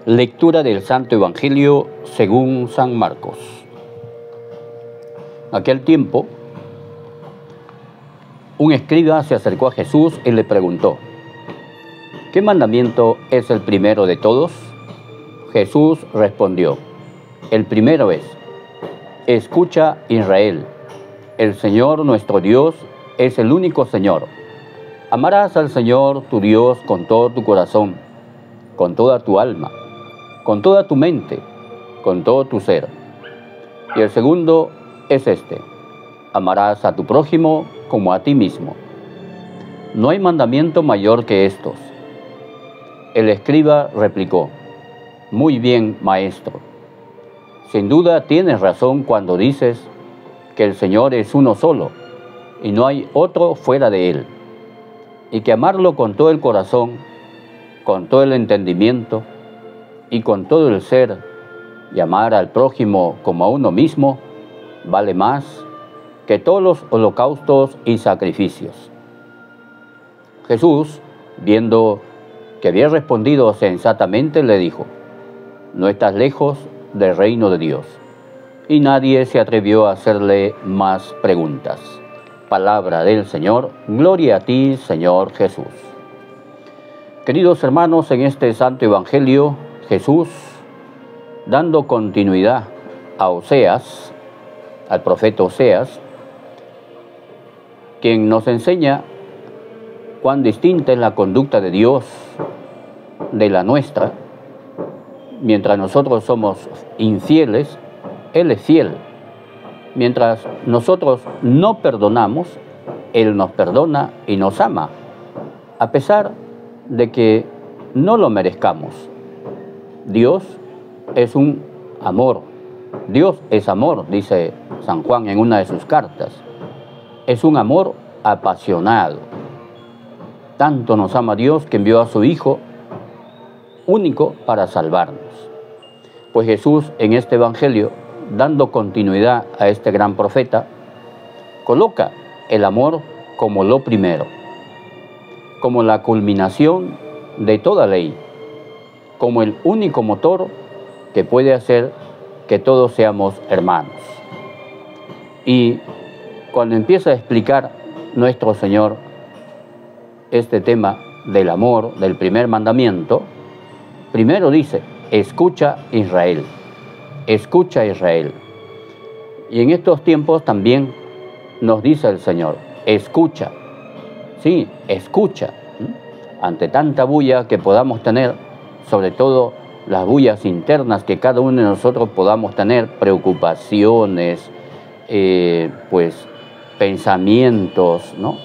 Lectura del Santo Evangelio según San Marcos. En aquel tiempo, un escriba se acercó a Jesús y le preguntó: ¿qué mandamiento es el primero de todos? Jesús respondió: el primero es: escucha, Israel, el Señor nuestro Dios es el único Señor. Amarás al Señor tu Dios con todo tu corazón, con toda tu alma, con toda tu mente, con todo tu ser. Y el segundo es este: amarás a tu prójimo como a ti mismo. No hay mandamiento mayor que estos. El escriba replicó: muy bien, maestro. Sin duda tienes razón cuando dices que el Señor es uno solo y no hay otro fuera de Él, y que amarlo con todo el corazón, con todo el entendimiento y con todo el ser, y amar al prójimo como a uno mismo, vale más que todos los holocaustos y sacrificios. Jesús, viendo que había respondido sensatamente, le dijo: no estás lejos del reino de Dios. Y nadie se atrevió a hacerle más preguntas. Palabra del Señor. Gloria a ti, Señor Jesús. Queridos hermanos, en este Santo Evangelio, Jesús, dando continuidad a Oseas, al profeta Oseas, quien nos enseña cuán distinta es la conducta de Dios de la nuestra. Mientras nosotros somos infieles, Él es fiel. Mientras nosotros no perdonamos, Él nos perdona y nos ama, a pesar de que no lo merezcamos. Dios es un amor. Dios es amor, dice San Juan en una de sus cartas. Es un amor apasionado. Tanto nos ama Dios que envió a su Hijo único para salvarnos. Pues Jesús, en este Evangelio, dando continuidad a este gran profeta, coloca el amor como lo primero, como la culminación de toda ley, como el único motor que puede hacer que todos seamos hermanos. Y cuando empieza a explicar nuestro Señor este tema del amor, del primer mandamiento, primero dice: escucha, Israel. Escucha, Israel. Y en estos tiempos también nos dice el Señor: escucha. Sí, escucha. Ante tanta bulla que podamos tener, sobre todo las bullas internas que cada uno de nosotros podamos tener, preocupaciones, pensamientos, ¿no?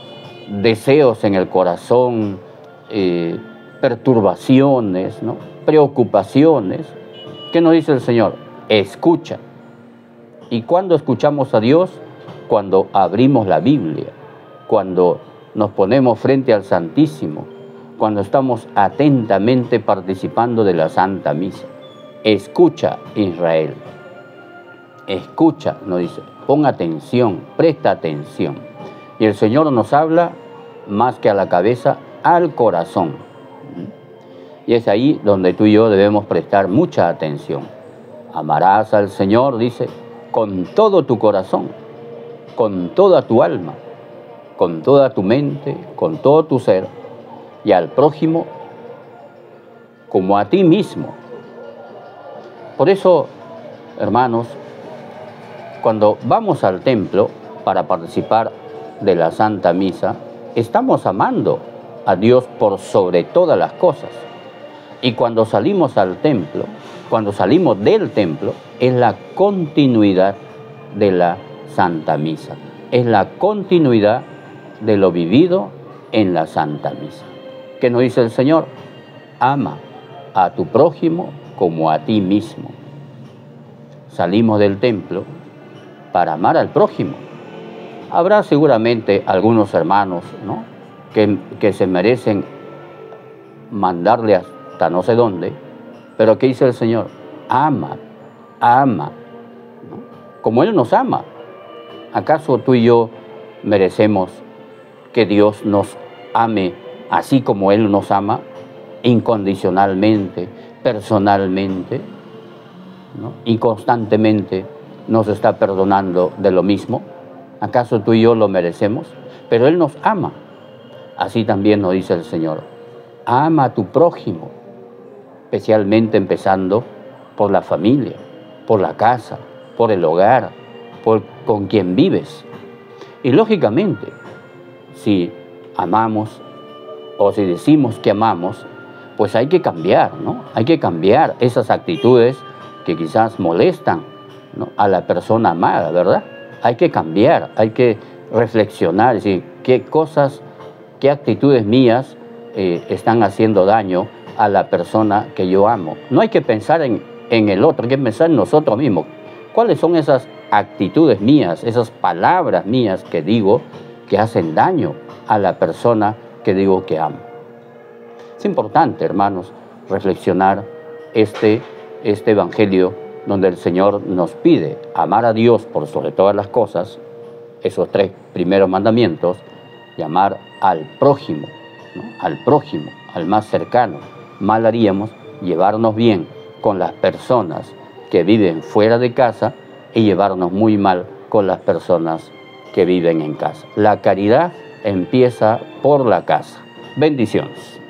Deseos en el corazón, perturbaciones, ¿no? Preocupaciones. ¿Qué nos dice el Señor? Escucha. ¿Y cuándo escuchamos a Dios? Cuando abrimos la Biblia, cuando nos ponemos frente al Santísimo, cuando estamos atentamente participando de la Santa Misa. Escucha, Israel. Escucha, nos dice. Pon atención, presta atención. Y el Señor nos habla más que a la cabeza, al corazón. Y es ahí donde tú y yo debemos prestar mucha atención. Amarás al Señor, dice, con todo tu corazón, con toda tu alma, con toda tu mente, con todo tu ser, y al prójimo como a ti mismo. Por eso, hermanos, cuando vamos al templo para participar de la Santa Misa, estamos amando a Dios por sobre todas las cosas. Y cuando salimos al templo, cuando salimos del templo, es la continuidad de la Santa Misa. Es la continuidad de lo vivido en la Santa Misa. ¿Qué nos dice el Señor? Ama a tu prójimo como a ti mismo. Salimos del templo para amar al prójimo. Habrá seguramente algunos hermanos, ¿no?, que se merecen mandarle hasta no sé dónde, pero ¿qué dice el Señor? Ama, ama, ¿no?, como Él nos ama. ¿Acaso tú y yo merecemos que Dios nos ame así como Él nos ama? incondicionalmente, personalmente, ¿no? Y constantemente nos está perdonando de lo mismo. ¿Acaso tú y yo lo merecemos? Pero Él nos ama. Así también nos dice el Señor. Ama a tu prójimo, especialmente empezando por la familia, por la casa, por el hogar, con quien vives. Y lógicamente, si amamos o si decimos que amamos, pues hay que cambiar, ¿no? Hay que cambiar esas actitudes que quizás molestan, ¿no?, a la persona amada, ¿verdad? Hay que cambiar, hay que reflexionar, es decir, qué cosas, qué actitudes mías están haciendo daño a la persona que yo amo. No hay que pensar en el otro, hay que pensar en nosotros mismos. ¿Cuáles son esas actitudes mías, esas palabras mías que digo que hacen daño a la persona que digo que amo? Es importante, hermanos, reflexionar este evangelio donde el Señor nos pide amar a Dios por sobre todas las cosas, esos 3 primeros mandamientos, y amar al prójimo, ¿no?, al prójimo, al más cercano. Mal haríamos llevarnos bien con las personas que viven fuera de casa y llevarnos muy mal con las personas que viven en casa. La caridad empieza por la casa. Bendiciones.